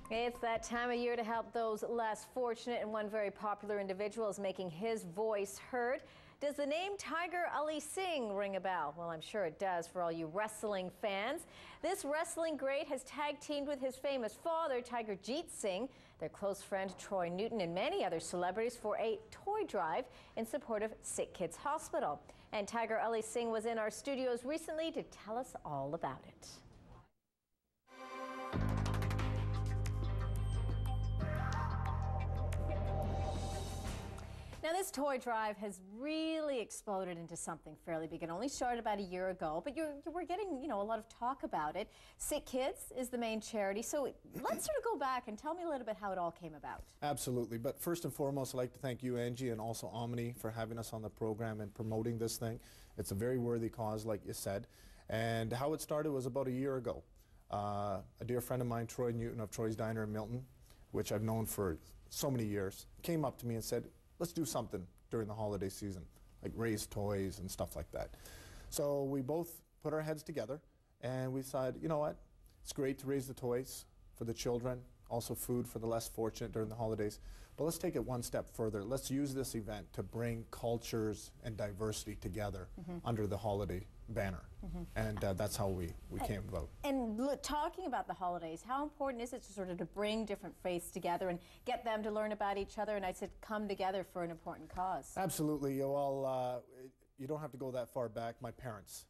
It's that time of year to help those less fortunate, and one very popular individual is making his voice heard. Does the name Tiger Ali Singh ring a bell? Well, I'm sure it does for all you wrestling fans. This wrestling great has tag teamed with his famous father, Tiger Singh, their close friend Troy Newton, and many other celebrities for a toy drive in support of Sick Kids Hospital. And Tiger Ali Singh was in our studios recently to tell us all about it. Now, this toy drive has really exploded into something fairly big. It only started about a year ago, but we're getting, a lot of talk about it. Sick Kids is the main charity, so let's sort of go back and tell me a little bit how it all came about. Absolutely, but first and foremost, I'd like to thank you, Angie, and also OMNI for having us on the program and promoting this thing. It's a very worthy cause, like you said, and how it started was about a year ago. A dear friend of mine, Troy Newton of Troy's Diner in Milton, which I've known for so many years, came up to me and said, let's do something during the holiday season, like raise toys and stuff like that. So we both put our heads together and we decided, you know what, it's great to raise the toys for the children, also food for the less fortunate during the holidays, but let's take it one step further. Let's use this event to bring cultures and diversity together under the holiday banner. And that's how we came about. And talking about the holidays, how important is it to sort of to bring different faiths together and get them to learn about each other, and I said come together for an important cause? Absolutely. Well, you don't have to go that far back. My parents,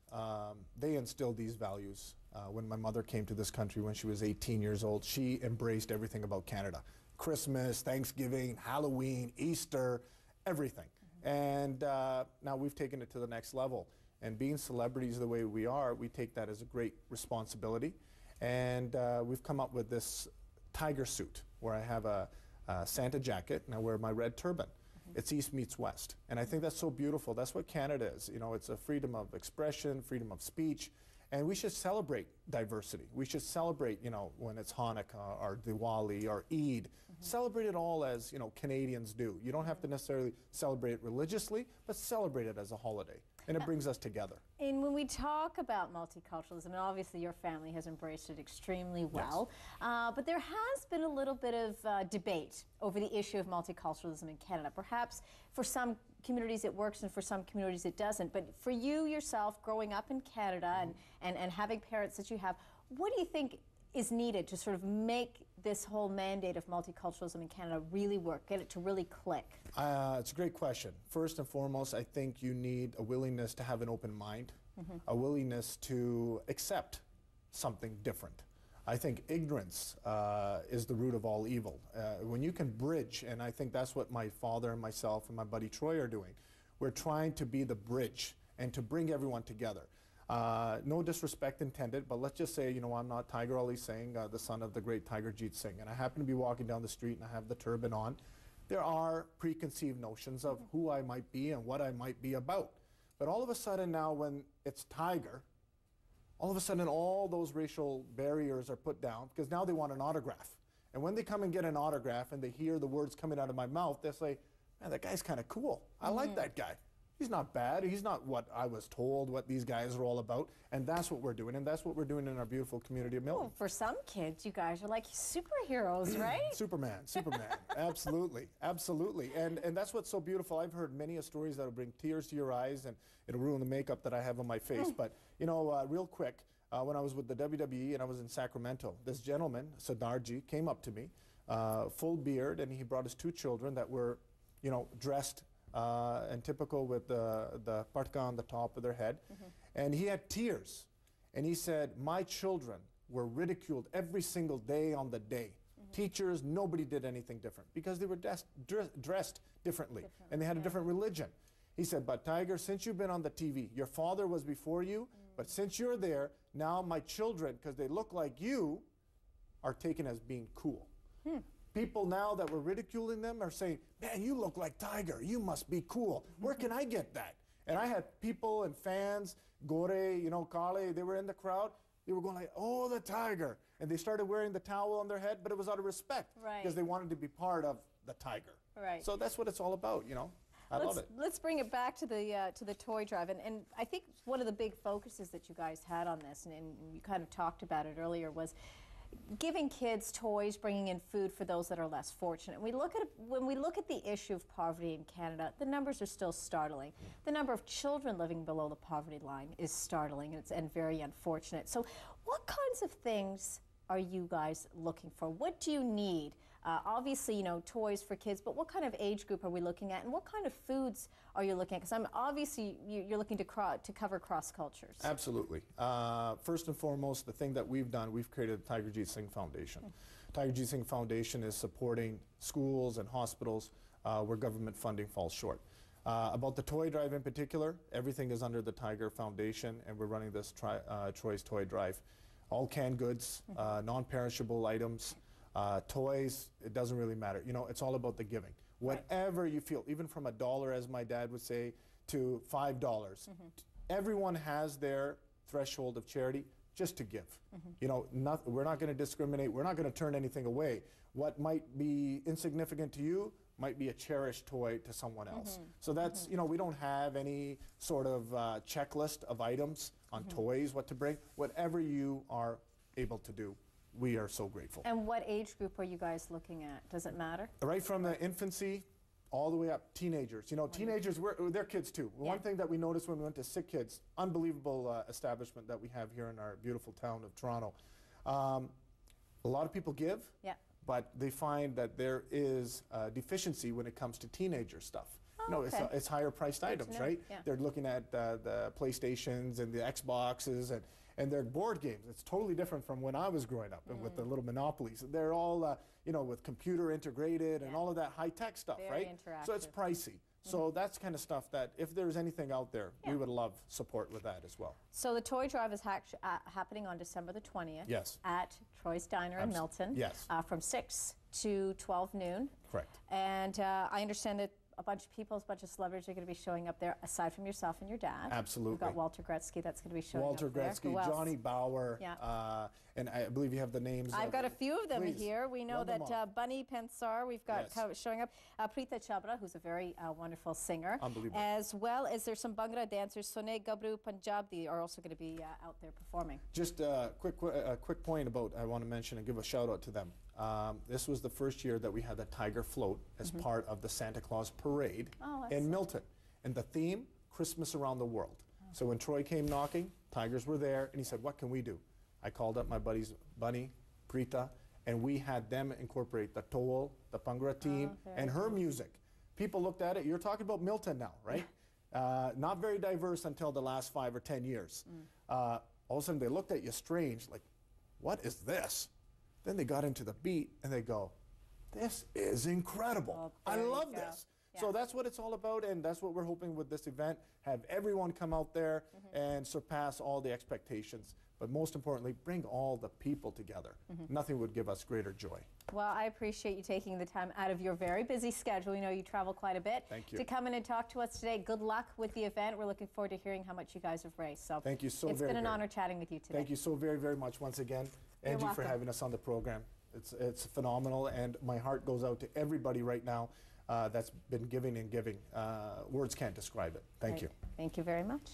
they instilled these values. When my mother came to this country when she was 18 years old, she embraced everything about Canada. Christmas, Thanksgiving, Halloween, Easter, everything. And now we've taken it to the next level. And being celebrities the way we are, we take that as a great responsibility. And we've come up with this tiger suit where I have a Santa jacket and I wear my red turban. It's East meets West. And I think that's so beautiful. That's what Canada is. It's a freedom of expression, freedom of speech. And we should celebrate diversity. We should celebrate, when it's Hanukkah or Diwali or Eid. Celebrate it all as, Canadians do. You don't have to necessarily celebrate it religiously, but celebrate it as a holiday. And it brings us together. And when we talk about multiculturalism, and obviously your family has embraced it extremely well, yes. But there has been a little bit of debate over the issue of multiculturalism in Canada. Perhaps for some communities it works and for some communities it doesn't. But for you yourself, growing up in Canada and having parents that you have, what do you think is needed to sort of make this whole mandate of multiculturalism in Canada really work, get it to really click? It's a great question. First and foremost, I think you need a willingness to have an open mind, a willingness to accept something different. I think ignorance is the root of all evil. When you can bridge, and I think that's what my father and myself and my buddy Troy are doing, we're trying to be the bridge and to bring everyone together. No disrespect intended, but let's just say, I'm not Tiger Ali Singh, the son of the great Tiger Singh, and I happen to be walking down the street and I have the turban on. There are preconceived notions of who I might be and what I might be about. But all of a sudden now when it's Tiger, all of a sudden all those racial barriers are put down because now they want an autograph. And when they come and get an autograph and they hear the words coming out of my mouth, they say, man, that guy's kind of cool. I like that guy. He's not bad. He's not what I was told, what these guys are all about. And that's what we're doing. And that's what we're doing in our beautiful community of Milton. Well, for some kids, you guys are like superheroes, right? Superman. Absolutely. Absolutely. And that's what's so beautiful. I've heard many stories that will bring tears to your eyes and it'll ruin the makeup that I have on my face. But, real quick, when I was with the WWE and I was in Sacramento, this gentleman, Sadarji, came up to me, full beard, and he brought his two children that were, dressed and typical with the parka on the top of their head. And he had tears. And he said, my children were ridiculed every single day on the day. Teachers, nobody did anything different because they were dressed differently and they had a different religion. He said, but Tiger, since you've been on the TV, your father was before you, but since you're there, now my children, because they look like you, are taken as being cool. People now that were ridiculing them are saying, man, you look like Tiger. You must be cool. Where can I get that? And I had people and fans, Gore, Kale, they were in the crowd. They were going like, oh, the Tiger. And they started wearing the towel on their head, but it was out of respect because they wanted to be part of the Tiger. So that's what it's all about, I love it. Let's bring it back to the toy drive. And I think one of the big focuses that you guys had on this, and you kind of talked about it earlier, was giving kids toys, bringing in food for those that are less fortunate. When we look at the issue of poverty in Canada, the numbers are still startling. The number of children living below the poverty line is startling and very unfortunate. So what kinds of things are you guys looking for? What do you need? Obviously, you know, toys for kids, but what kind of age group are we looking at, and what kind of foods are you looking at? Because obviously you're looking to cover cross cultures. Absolutely. First and foremost, the thing that we've done, we've created the Tiger Jeet Singh Foundation. Tiger Jeet Singh Foundation is supporting schools and hospitals where government funding falls short. About the toy drive in particular, everything is under the Tiger Foundation, and we're running this Troy's Toy Drive. All canned goods, non-perishable items, toys, it doesn't really matter. You know, it's all about the giving. Whatever you feel, even from $1, as my dad would say, to $5. Everyone has their threshold of charity just to give. You know, we're not going to discriminate. We're not going to turn anything away. What might be insignificant to you might be a cherished toy to someone else. So that's, you know, we don't have any sort of checklist of items on toys, what to bring. Whatever you are able to do, we are so grateful. And what age group are you guys looking at? Does it matter? Right from the infancy all the way up, teenagers. You know, teenagers, they're kids too. One thing that we noticed when we went to Sick Kids, unbelievable establishment that we have here in our beautiful town of Toronto. A lot of people give, but they find that there is a deficiency when it comes to teenager stuff. You know, it's higher priced items, right? They're looking at the PlayStations and the Xboxes and their board games. It's totally different from when I was growing up and with the little monopolies. They're all, you know, with computer integrated and all of that high-tech stuff, right? So it's pricey. So that's kind of stuff that if there's anything out there, we would love support with that as well. So the toy drive is happening on December the 20th at Troy's Diner in Milton from 6 to 12 noon. Correct. And I understand that a bunch of people, a bunch of celebrities are going to be showing up there, aside from yourself and your dad. Absolutely. We've got Walter Gretzky that's going to be showing Walter up there. Gretzky, Johnny Bauer, and I believe you have the names. I've got a few of them here. We know that Bunny Pensar, we've got showing up. Preeta Chabra, who's a very wonderful singer. Unbelievable. As well as there's some Bhangra dancers. Sone Gabru Punjab, they are also going to be out there performing. Just a quick point about, I want to mention and give a shout out to them. This was the first year that we had the Tiger Float as part of the Santa Claus Parade in Milton. And the theme, Christmas Around the World. So when Troy came knocking, Tigers were there, and he said, what can we do? I called up my buddies, Bunny, Preeta, and we had them incorporate the Towel, the Bhangra team, and her music. People looked at it, you're talking about Milton now, right? Not very diverse until the last 5 or 10 years. All of a sudden they looked at you strange, like, what is this? Then they got into the beat and they go, this is incredible. I love this. So that's what it's all about, and that's what we're hoping with this event, have everyone come out there and surpass all the expectations. But most importantly, bring all the people together. Nothing would give us greater joy. Well, I appreciate you taking the time out of your very busy schedule. We know you travel quite a bit. Thank you. To come in and talk to us today. Good luck with the event. We're looking forward to hearing how much you guys have raised. So thank you so It's been an honor chatting with you today. Thank you so very, very much once again, Angie, for having us on the program. It's phenomenal, and my heart goes out to everybody right now that's been giving and giving. Words can't describe it. Thank you. Thank you very much.